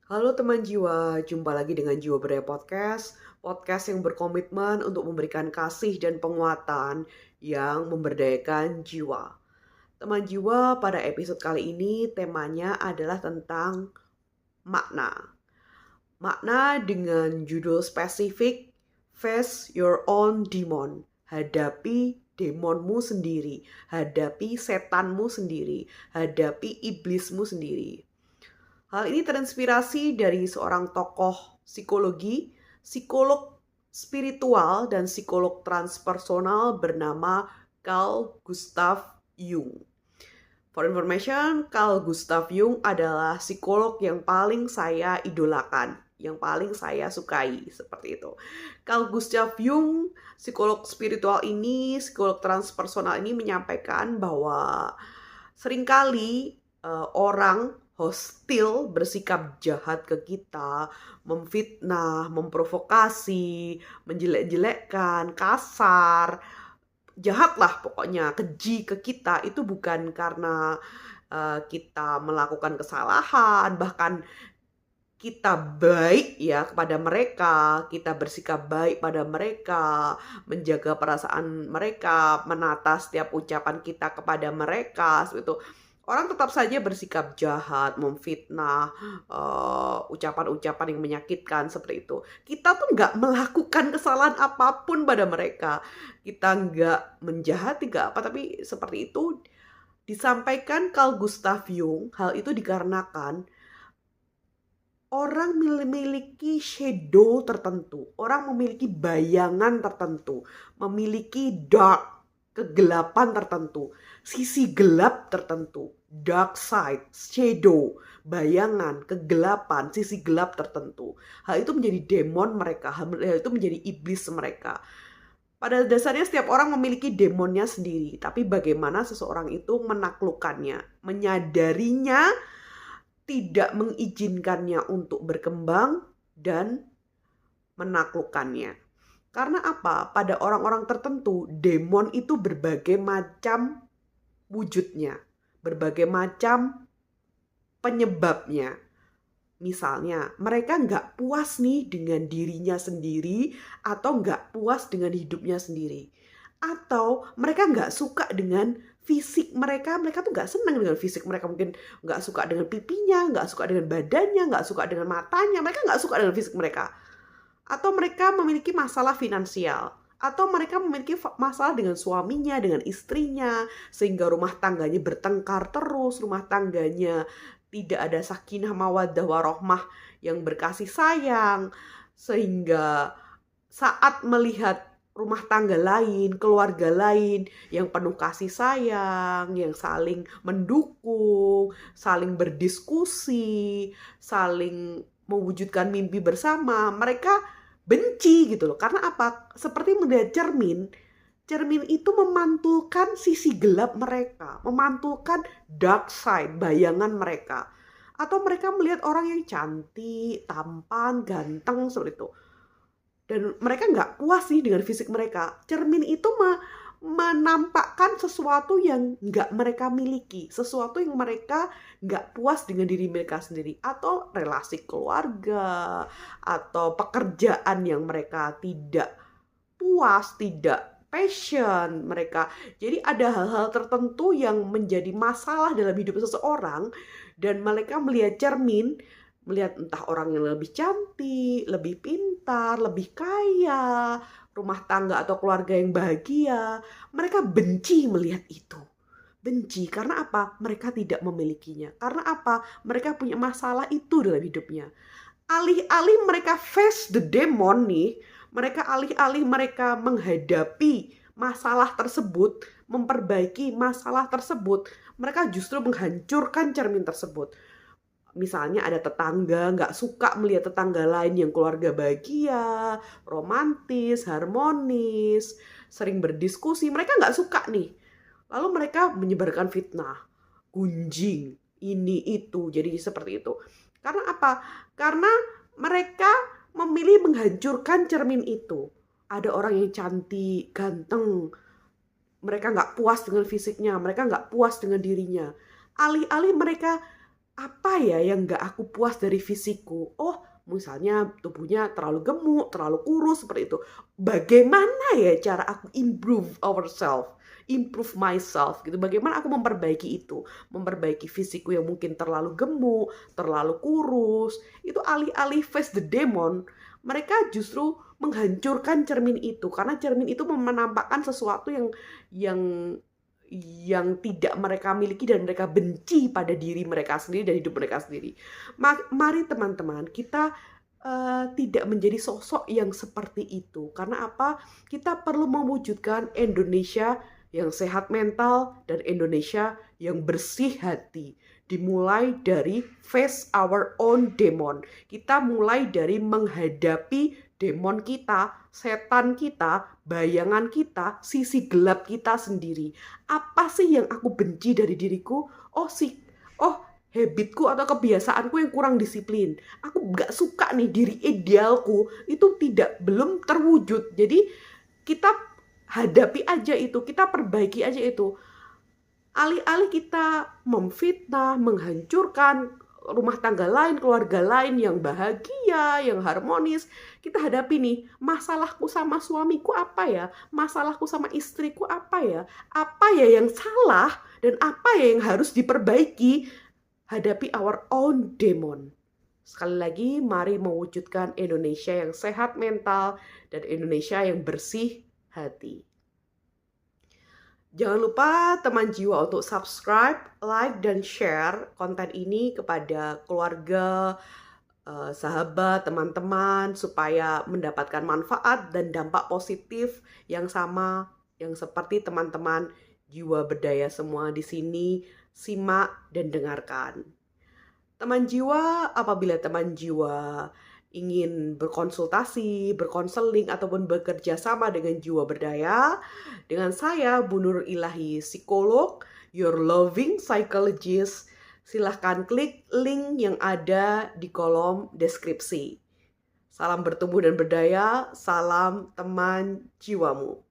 Halo teman jiwa, jumpa lagi dengan Jiwa Berdaya Podcast, podcast yang berkomitmen untuk memberikan kasih dan penguatan yang memberdayakan jiwa. Teman jiwa, pada episode kali ini temanya adalah tentang makna. Makna dengan judul spesifik Face Your Own Demon. Hadapi demonmu sendiri, hadapi setanmu sendiri, hadapi iblismu sendiri. Hal ini terinspirasi dari seorang tokoh psikologi, psikolog spiritual dan psikolog transpersonal bernama Carl Gustav Jung. For information, Carl Gustav Jung adalah psikolog yang paling saya idolakan, yang paling saya sukai, seperti itu. Carl Gustav Jung, psikolog spiritual ini, psikolog transpersonal ini menyampaikan bahwa seringkali orang hostil bersikap jahat ke kita, memfitnah, memprovokasi, menjelek-jelekkan, kasar, jahat lah pokoknya, keji ke kita itu bukan karena kita melakukan kesalahan, bahkan kita baik ya kepada mereka, kita bersikap baik pada mereka, menjaga perasaan mereka, menata setiap ucapan kita kepada mereka, seperti itu. Orang tetap saja bersikap jahat, memfitnah, ucapan-ucapan yang menyakitkan seperti itu. Kita tuh nggak melakukan kesalahan apapun pada mereka. Kita nggak menjahati, nggak apa, tapi seperti itu disampaikan Carl Gustav Jung. Hal itu dikarenakan orang memiliki shadow tertentu, orang memiliki bayangan tertentu, memiliki dark, kegelapan tertentu, sisi gelap tertentu, dark side, shadow, bayangan, kegelapan, sisi gelap tertentu. Hal itu menjadi demon mereka, hal itu menjadi iblis mereka. Pada dasarnya setiap orang memiliki demonnya sendiri, tapi bagaimana seseorang itu menaklukkannya, menyadarinya, tidak mengizinkannya untuk berkembang dan menaklukkannya. Karena apa? Pada orang-orang tertentu, demon itu berbagai macam wujudnya, berbagai macam penyebabnya. Misalnya, mereka nggak puas nih dengan dirinya sendiri atau nggak puas dengan hidupnya sendiri. Atau mereka nggak suka dengan fisik mereka tuh nggak senang dengan fisik mereka. Mungkin nggak suka dengan pipinya, nggak suka dengan badannya, nggak suka dengan matanya. Mereka nggak suka dengan fisik mereka. Atau mereka memiliki masalah finansial. Atau mereka memiliki masalah dengan suaminya, dengan istrinya. Sehingga rumah tangganya bertengkar terus, rumah tangganya tidak ada sakinah mawaddah warohmah yang berkasih sayang. Sehingga saat melihat rumah tangga lain, keluarga lain yang penuh kasih sayang, yang saling mendukung, saling berdiskusi, saling mewujudkan mimpi bersama, mereka benci gitu loh. Karena apa? Seperti melihat cermin, cermin itu memantulkan sisi gelap mereka, memantulkan dark side, bayangan mereka. Atau mereka melihat orang yang cantik, tampan, ganteng, seperti itu. Dan mereka nggak puas sih dengan fisik mereka. Cermin itu menampakkan sesuatu yang nggak mereka miliki. Sesuatu yang mereka nggak puas dengan diri mereka sendiri. Atau relasi keluarga. Atau pekerjaan yang mereka tidak puas, tidak passion mereka. Jadi ada hal-hal tertentu yang menjadi masalah dalam hidup seseorang. Dan mereka melihat cermin, melihat entah orang yang lebih cantik, lebih pintar, lebih kaya, rumah tangga atau keluarga yang bahagia, mereka benci melihat itu. Benci karena apa? Mereka tidak memilikinya. Karena apa? Mereka punya masalah itu dalam hidupnya. Alih-alih mereka face the demon nih, alih-alih mereka menghadapi masalah tersebut, memperbaiki masalah tersebut, mereka justru menghancurkan cermin tersebut. Misalnya ada tetangga nggak suka melihat tetangga lain yang keluarga bahagia, romantis, harmonis, sering berdiskusi. Mereka nggak suka nih. Lalu mereka menyebarkan fitnah, gunjing, ini itu. Jadi seperti itu. Karena apa? Karena mereka memilih menghancurkan cermin itu. Ada orang yang cantik, ganteng. Mereka nggak puas dengan fisiknya. Mereka nggak puas dengan dirinya. Alih-alih mereka apa ya yang nggak aku puas dari fisikku? Oh, misalnya tubuhnya terlalu gemuk, terlalu kurus seperti itu. Bagaimana ya cara aku improve myself gitu. Bagaimana aku memperbaiki itu? Memperbaiki fisikku yang mungkin terlalu gemuk, terlalu kurus. Itu alih-alih face the demon, mereka justru menghancurkan cermin itu karena cermin itu menampakkan sesuatu yang yang tidak mereka miliki dan mereka benci pada diri mereka sendiri dan hidup mereka sendiri. Mari teman-teman, kita tidak menjadi sosok yang seperti itu. Karena apa? Kita perlu mewujudkan Indonesia yang sehat mental dan Indonesia yang bersih hati. Dimulai dari face our own demon. Kita mulai dari menghadapi demon kita, setan kita, bayangan kita, sisi gelap kita sendiri. Apa sih yang aku benci dari diriku? Oh, habitku atau kebiasaanku yang kurang disiplin. Aku gak suka nih diri idealku itu belum terwujud. Jadi kita hadapi aja itu, kita perbaiki aja itu. Alih-alih kita memfitnah, menghancurkan rumah tangga lain, keluarga lain yang bahagia, yang harmonis, kita hadapi nih, masalahku sama suamiku apa ya? Masalahku sama istriku apa ya? Apa ya yang salah dan apa ya yang harus diperbaiki? Hadapi our own demon. Sekali lagi, mari mewujudkan Indonesia yang sehat mental dan Indonesia yang bersih hati. Jangan lupa teman jiwa untuk subscribe, like, dan share konten ini kepada keluarga, sahabat, teman-teman, supaya mendapatkan manfaat dan dampak positif yang sama, yang seperti teman-teman jiwa berdaya semua di sini. Simak dan dengarkan. Teman jiwa, apabila teman jiwa ingin berkonsultasi, berkonseling, ataupun bekerja sama dengan jiwa berdaya, dengan saya, Bu Nur Ilahi, psikolog, your loving psychologist, silahkan klik link yang ada di kolom deskripsi. Salam bertumbuh dan berdaya, salam teman jiwamu.